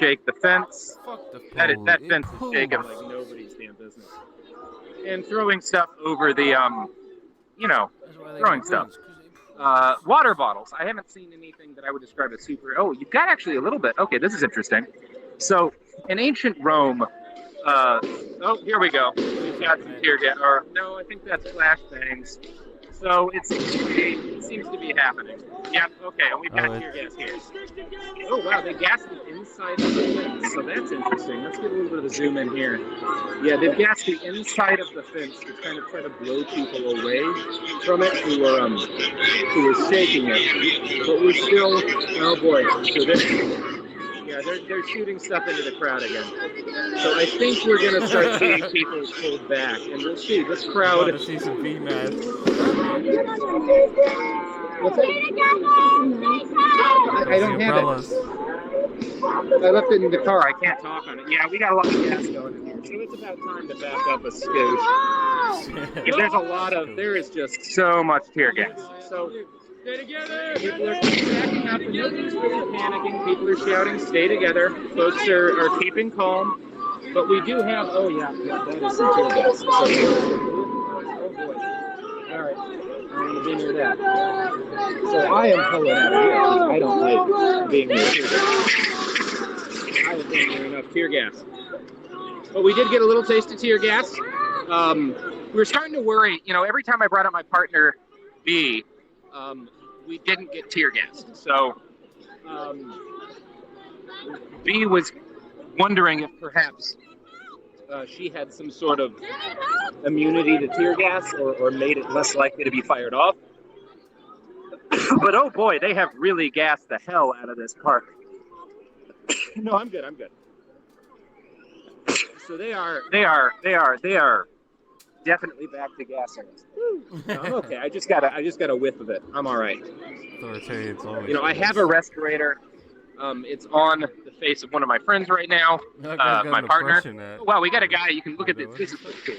shake the fence. Fuck the That fence is shaking like nobody's damn business. And throwing stuff over the throwing stuff. Water bottles. I haven't seen anything that I would describe as super. Oh, you've got actually a little bit. Okay, this is interesting. So, in ancient Rome, here we go. We've got some tear gas. Or no, I think that's flashbangs. So it seems to be happening. Yep. Okay, and we've got tear gas here. Oh wow, they gassed the inside of the fence. So that's interesting. Let's get a little bit of a zoom in here. Yeah, they've gassed the inside of the fence to kind of try to blow people away from it who are shaking it. But we're still. Oh boy. So they're shooting stuff into the crowd again. So I think we're gonna start seeing people pulled back, and we'll see this crowd. I want to see some V-masks. What's that? I don't have it. I left it in the car. I can't talk on it. Yeah, we got a lot of gas going in here, so it's about time to back up a skosh. There is just so much tear gas. So. Stay together! People are backing up and nobody's really panicking. People are shouting, stay together. Folks are keeping calm. But we do have, that is some tear gas. So, oh boy. All right. I'm going to be near that. So I am pulling out of here. I don't like being near tear gas. I have been near enough tear gas. But we did get a little taste of tear gas. We were starting to worry, every time I brought up my partner, B, we didn't get tear gassed. So B was wondering if perhaps she had some sort of immunity to tear gas or made it less likely to be fired off. But oh boy, they have really gassed the hell out of this park. No, I'm good. So they are definitely back to gassing us. No, I'm okay. I just got a whiff of it. I'm all right. I have a respirator. It's on the face of one of my friends right now. My partner. Oh, wow, we got a guy. You can look at this. This is pretty cool.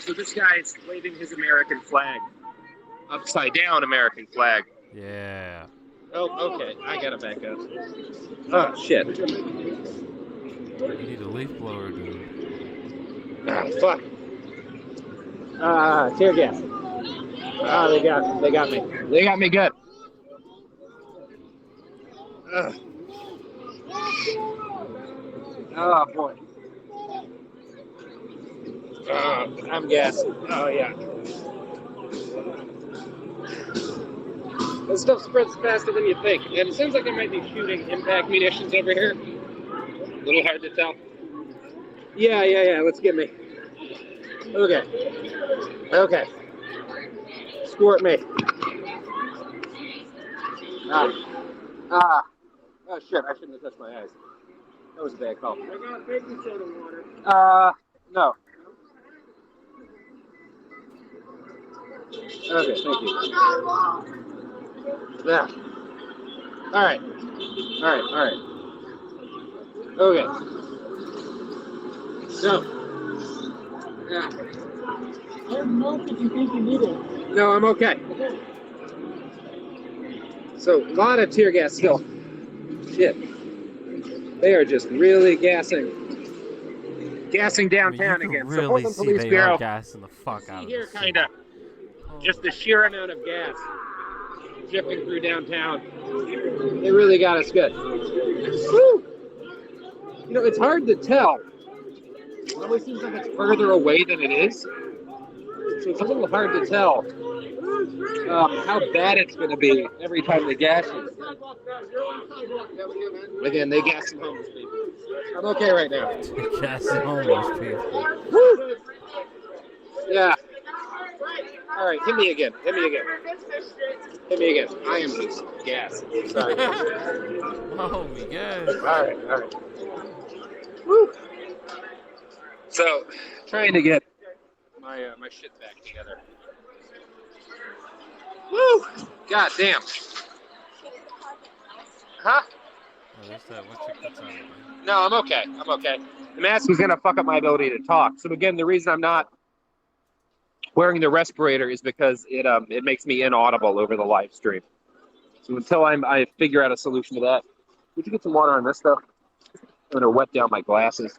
So this guy's waving his American flag, upside down American flag. Yeah. Oh, okay. I gotta back up. Oh shit. You need a leaf blower, dude. Ah, fuck. Tear gas. They got me. They got me good. Oh boy. I'm gassed. Oh yeah. This stuff spreads faster than you think, and it seems like they might be shooting impact munitions over here. A little hard to tell. Yeah. Let's get me. Okay. Squirt me. Oh shit! I shouldn't have touched my eyes. That was a bad call. I got baking soda water. No. Okay, thank you. Yeah. All right. Okay. So. Yeah. I don't know if you think you need it. No, I'm okay. So, a lot of tear gas still. Shit. They are just really gassing downtown again. So Portland Police Bureau gassing the fuck out of here, kind of. Just the sheer amount of gas drifting through downtown. They really got us good. Woo! It's hard to tell. It always seems like it's further away than it is. So it's a little hard to tell how bad it's going to be every time they gas you. Again, they gas some homeless people. I'm okay right now. Gas some homeless people. Woo! Yeah. All right, hit me again. I am just gas. Sorry. Oh my God. All right. Woo! So, trying to get my shit back together. Woo! God damn. Huh? No, I'm okay. The mask was gonna fuck up my ability to talk. So again, the reason I'm not wearing the respirator is because it makes me inaudible over the live stream. So until I figure out a solution to that, would you get some water on this stuff? I'm gonna wet down my glasses.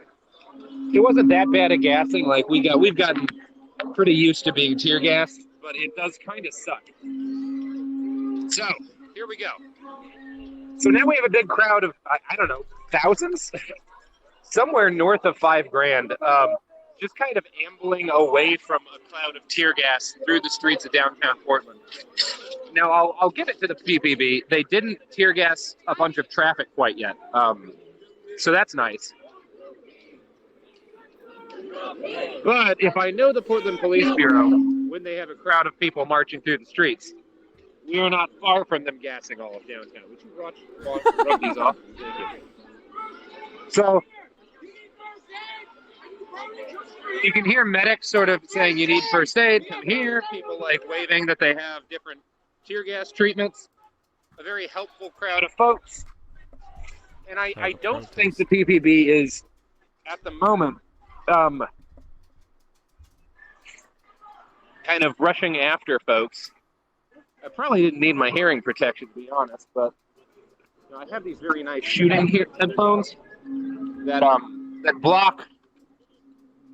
It wasn't that bad of gassing. Like we've gotten pretty used to being tear gassed, but it does kind of suck. So here we go. So now we have a big crowd of I don't know, thousands, somewhere north of 5 grand, just kind of ambling away from a cloud of tear gas through the streets of downtown Portland. Now I'll give it to the PPB. They didn't tear gas a bunch of traffic quite yet, so that's nice. But if I know the Portland Police Bureau, when they have a crowd of people marching through the streets, we are not far from them gassing all of downtown. Would you rub these off? So you can hear medics sort of saying you need first aid. Come here. People like waving that they have different tear gas treatments. A very helpful crowd of folks. And I don't think the PPB is, at the moment, kind of rushing after folks. I probably didn't need my hearing protection, to be honest, but you know, I have these very nice shooting headphones that block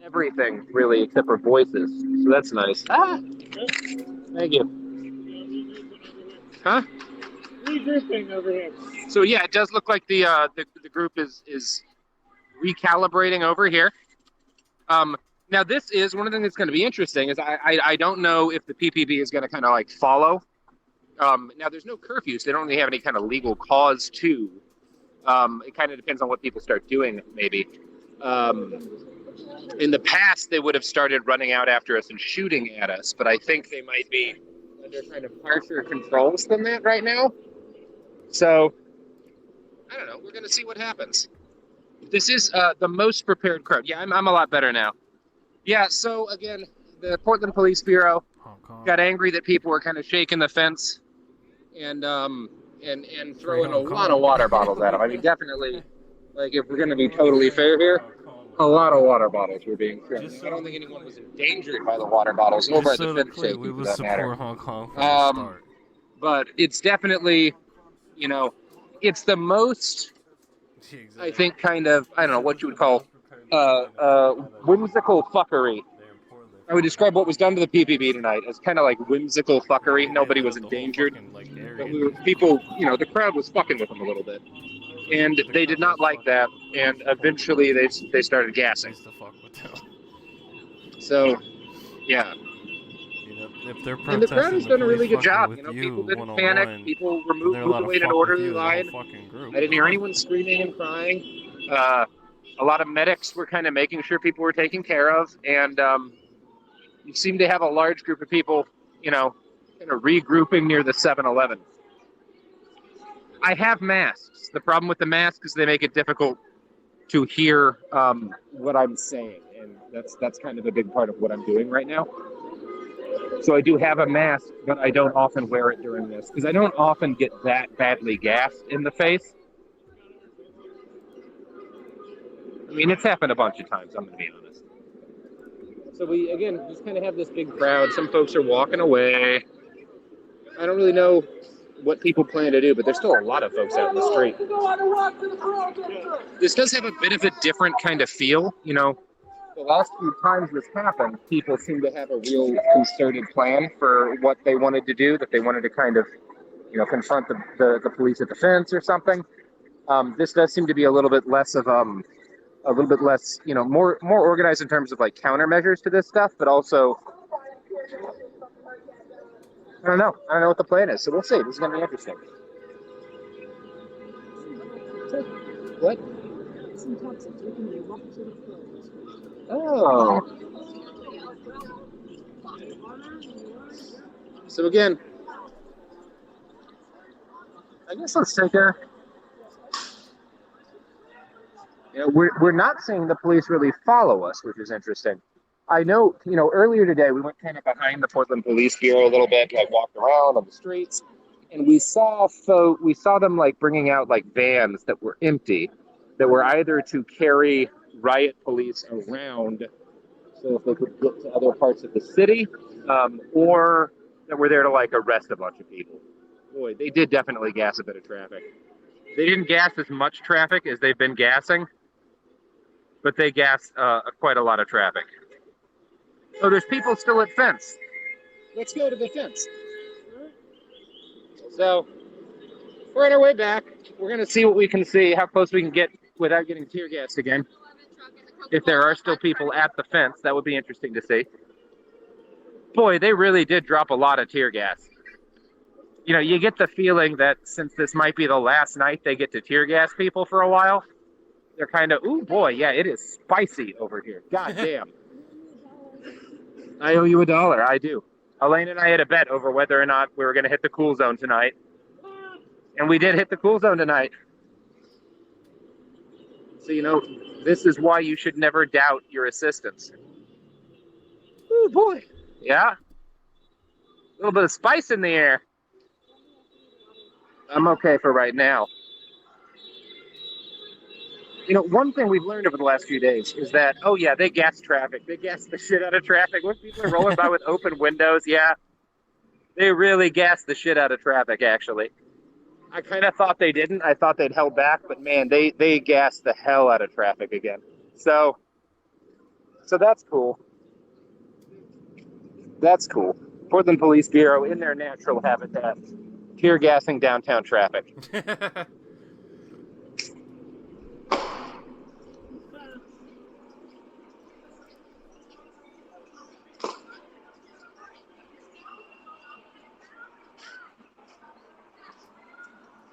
everything, really, except for voices. So that's nice. Thank you. Huh? Regrouping over here. So yeah, it does look like the group is recalibrating over here. Now this is one of the things that's going to be interesting is I don't know if the PPB is going to kind of like follow. Now there's no curfew, so they don't really have any kind of legal cause to. It kind of depends on what people start doing, maybe. In the past, they would have started running out after us and shooting at us, but I think they might be under kind of harsher controls than that right now. So, I don't know. We're going to see what happens. This is the most prepared crowd. Yeah, I'm a lot better now. Yeah, so again, the Portland Police Bureau got angry that people were kind of shaking the fence and throwing a lot of water bottles at them. I mean, definitely, like, if we're going to be totally fair here, a lot of water bottles were being thrown. I don't think anyone was endangered by the water bottles over at the fence shaking, we for will that matter. support Hong Kong from the start. But it's definitely, you know, it's the most, I think, kind of, I don't know what you would call whimsical fuckery. I would describe what was done to the PPB tonight as kind of like whimsical fuckery. Nobody was endangered. But people, you know, the crowd was fucking with them a little bit. And they did not like that. And eventually they started gassing. So, yeah. If they're and the crowd has done a really good job. with You know, you people didn't one-on-one, panic. People moved allowed to away in an fuck with orderly you as a whole line. fucking group. I didn't hear anyone screaming and crying. A lot of medics were kind of making sure people were taken care of. And you seem to have a large group of people, you know, kind of regrouping near the 7-Eleven. I have masks. The problem with the masks is they make it difficult to hear what I'm saying. And that's kind of a big part of what I'm doing right now. So I do have a mask, but I don't often wear it during this because I don't often get that badly gassed in the face. I mean, it's happened a bunch of times, I'm going to be honest. So we, again, just kind of have this big crowd. Some folks are walking away. I don't really know what people plan to do, but there's still a lot of folks out in the street. This does have a bit of a different kind of feel, you know. The last few times this happened, people seem to have a real concerted plan for what they wanted to do, that they wanted to kind of, you know, confront the police at the fence or something. This does seem to be a little bit less of, you know, more organized in terms of like countermeasures to this stuff, but also, I don't know what the plan is, so we'll see. This is going to be interesting. What? Oh. So again, I guess let's take a. You know, we're not seeing the police really follow us, which is interesting. I know, you know, earlier today we went kind of behind the Portland Police Bureau a little bit, like walked around on the streets, and we saw them like bringing out like vans that were empty, that were either to carry riot police around, so if they could get to other parts of the city, or that were there to like arrest a bunch of people. Boy, they did definitely gas a bit of traffic. They didn't gas as much traffic as they've been gassing, but they gas quite a lot of traffic. Oh, there's people still at fence. Let's go to the fence. So we're on our way back. We're gonna see what we can see, how close we can get without getting tear gassed again. If there are still people at the fence, that would be interesting to see. Boy, they really did drop a lot of tear gas. You know, you get the feeling that since this might be the last night they get to tear gas people for a while, they're kind of, ooh, boy, yeah, it is spicy over here. God damn. I owe you $1. I do. Elaine and I had a bet over whether or not we were going to hit the cool zone tonight. And we did hit the cool zone tonight. So, you know, this is why you should never doubt your assistants. Oh, boy. Yeah. A little bit of spice in the air. I'm okay for right now. You know, one thing we've learned over the last few days is that, oh, yeah, they gas traffic. They gas the shit out of traffic. When people are rolling by with open windows, yeah, they really gas the shit out of traffic, actually. I kind of thought they didn't. I thought they'd held back, but, man, they gas the hell out of traffic again. So that's cool. That's cool. Portland Police Bureau, in their natural habitat, tear gassing downtown traffic.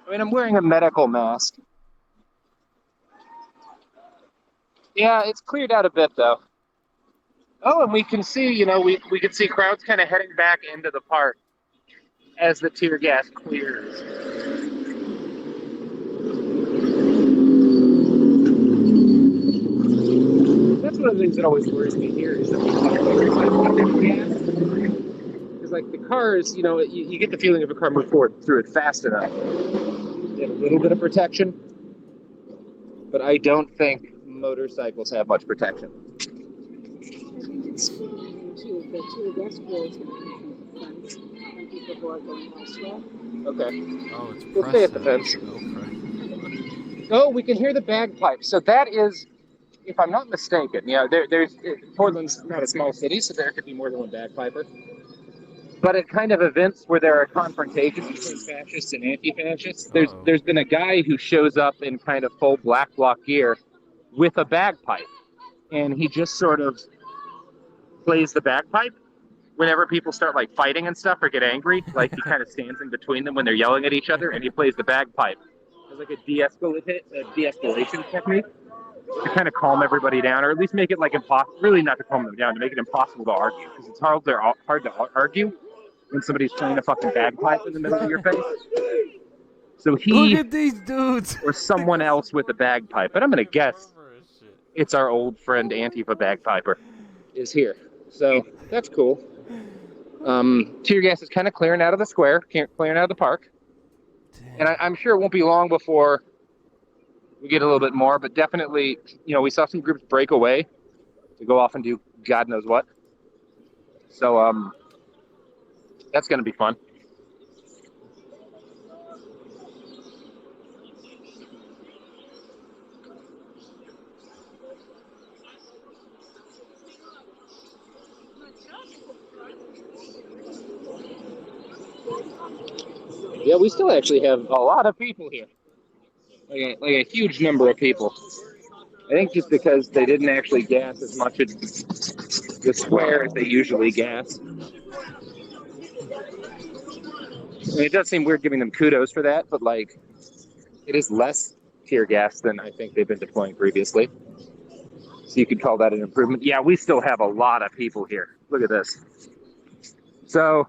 I mean, I'm wearing a medical mask. Yeah, it's cleared out a bit, though. Oh, and we can see, you know, we can see crowds kind of heading back into the park as the tear gas clears. That's one of the things that always worries me here is that because, like, the cars, you know, you get the feeling if a car moved forward through it fast enough, you get a little bit of protection. But I don't think motorcycles have much protection. Okay. Oh, it's We'll stay at the fence. Oh, we can hear the bagpipes. So that is, if I'm not mistaken, you know, there's Portland's not a small city, so there could be more than one bagpiper. But at kind of events where there are confrontations between fascists and anti-fascists, there's been a guy who shows up in kind of full black bloc gear with a bagpipe, and he just sort of plays the bagpipe whenever people start like fighting and stuff or get angry. Like, he kind of stands in between them when they're yelling at each other, and he plays the bagpipe as like a de-escalation technique to kind of calm everybody down, or at least make it like impossible. Really, not to calm them down, to make it impossible to argue, because it's hard to argue when somebody's playing a fucking bagpipe in the middle of your face. So he, look at these dudes, or someone else with a bagpipe, but I'm gonna guess it's our old friend Antifa bagpiper is here. So that's cool. Tear gas is kind of clearing out of the square, clearing out of the park. And I'm sure it won't be long before we get a little bit more, but definitely, you know, we saw some groups break away to go off and do God knows what. So that's going to be fun. Yeah, we still actually have a lot of people here. Like a huge number of people. I think just because they didn't actually gas as much at the square as they usually gas. I mean, it does seem weird giving them kudos for that, but like, it is less tear gas than I think they've been deploying previously. So you could call that an improvement. Yeah, we still have a lot of people here. Look at this. So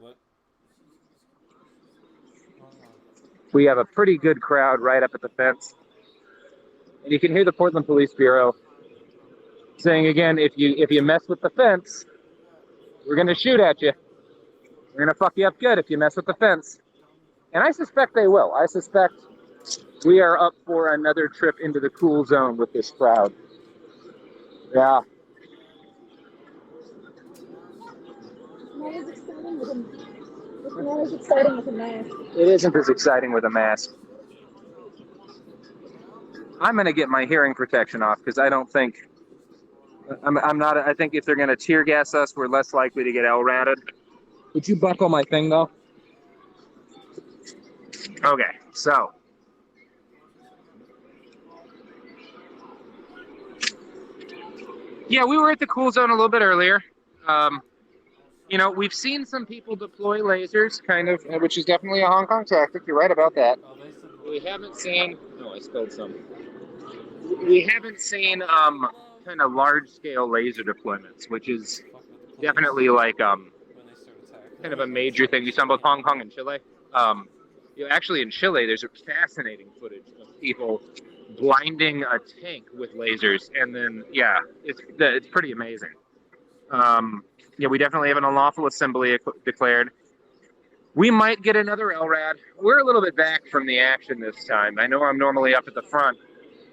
we have a pretty good crowd right up at the fence. And you can hear the Portland Police Bureau saying again, if you mess with the fence, we're going to shoot at you. We're going to fuck you up good if you mess with the fence. And I suspect they will. I suspect we are up for another trip into the cool zone with this crowd. Yeah. It's not as exciting with a mask. It isn't as exciting with a mask. I'm going to get my hearing protection off because I don't think I'm not. I think if they're going to tear gas us, we're less likely to get LRADed. Would you buckle my thing though? Okay, so. Yeah, we were at the cool zone a little bit earlier. You know, we've seen some people deploy lasers, kind of, which is definitely a Hong Kong tactic. You're right about that. Oh, they said We haven't seen. Oh, I spilled some. We haven't seen kind of large-scale laser deployments, which is fuck with the police definitely like when they start attacking. kind of a major thing. We saw both Hong Kong and Chile. You know, actually, in Chile, there's a fascinating footage of people blinding a tank with lasers, and then it's pretty amazing. Yeah, we definitely have an unlawful assembly declared. We might get another LRAD. We're a little bit back from the action this time. I know I'm normally up at the front,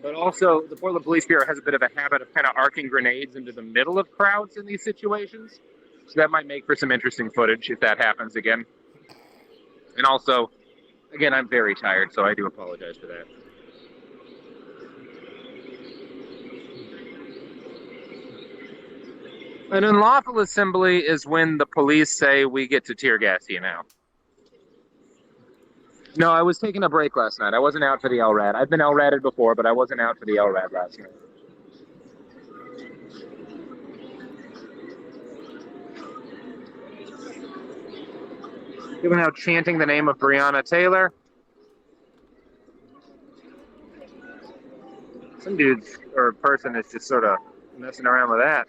but also the Portland Police Bureau has a bit of a habit of kind of arcing grenades into the middle of crowds in these situations. So that might make for some interesting footage if that happens again. And also, again, I'm very tired, so I do apologize for that. An unlawful assembly is when the police say we get to tear gas you now. No, I was taking a break last night. I wasn't out for the LRAD. I've been LRADed before, but I wasn't out for the LRAD last night. People now chanting the name of Breonna Taylor. Some dude or person is just sort of messing around with that.